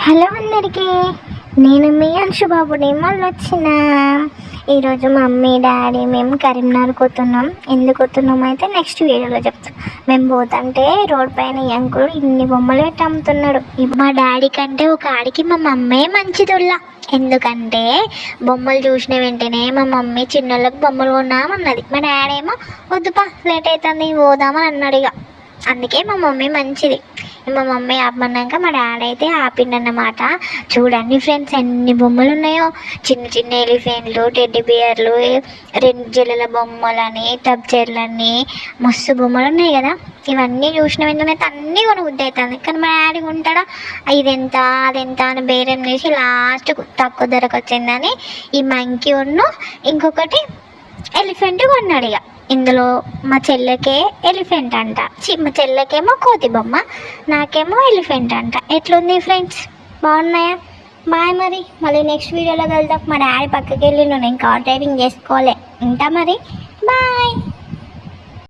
Hello అందరికీ, నేను మీ అంశుబాబుని మళ్ళీ వచ్చిన. ఈరోజు మమ్మీ డాడీ మేము కరీంనగర్ పోతున్నాం. ఎందుకు పోతున్నాం అయితే నెక్స్ట్ వీడియోలో చెప్తాం. మేము పోతుంటే రోడ్ పైన ఈ అంకుల్ ఇన్ని బొమ్మలు పెట్టి అమ్ముతున్నాడు. మా డాడీ కంటే ఒక ఆడికి మా మమ్మీ మంచిదిల్లా. ఎందుకంటే బొమ్మలు చూసిన వెంటనే మా మమ్మీ చిన్నోళ్ళకి బొమ్మలు కొన్నామన్నది. మా డాడీ ఏమో వద్దుపా లేట్ అవుతుంది పోదామని అన్నాడు. ఇక అందుకే మా మమ్మీ మంచిది. మా మమ్మీ ఆపమన్నాక మా డాడీ అయితే ఆపిండన్నమాట. చూడండి ఫ్రెండ్స్, ఎన్ని బొమ్మలు ఉన్నాయో. చిన్న చిన్న ఎలిఫెంట్లు, టెడ్డీ బియర్లు, రెండు జల్లల బొమ్మలని, టబ్ చైర్లని, మస్తు బొమ్మలు ఉన్నాయి కదా. ఇవన్నీ చూసిన వెంటనే అన్నీ కొనుబుద్ధి అవుతుంది. కానీ మా డాడీ ఉంటాడా ఇదెంత అదెంత అని బేరం చేసి లాస్ట్ తక్కువ ధరకు వచ్చిందని ఈ మంకీ ఉన్ను ఇంకొకటి ఎలిఫెంట్ కొన్నాడు. ఇక ఇందులో మా చెల్లెకే ఎలిఫెంట్ అంట, మా చెల్లెకేమో కోతి బొమ్మ, నాకేమో ఎలిఫెంట్ అంట. ఎట్లుంది ఫ్రెండ్స్, బాగున్నాయా? బాయ్, మరి మళ్ళీ నెక్స్ట్ వీడియోలో కలుద్దాం. మా డాడీ పక్కకి వెళ్ళి నేను కార్ డ్రైవింగ్ చేసుకోవాలి. ఉంటా మరి, బాయ్.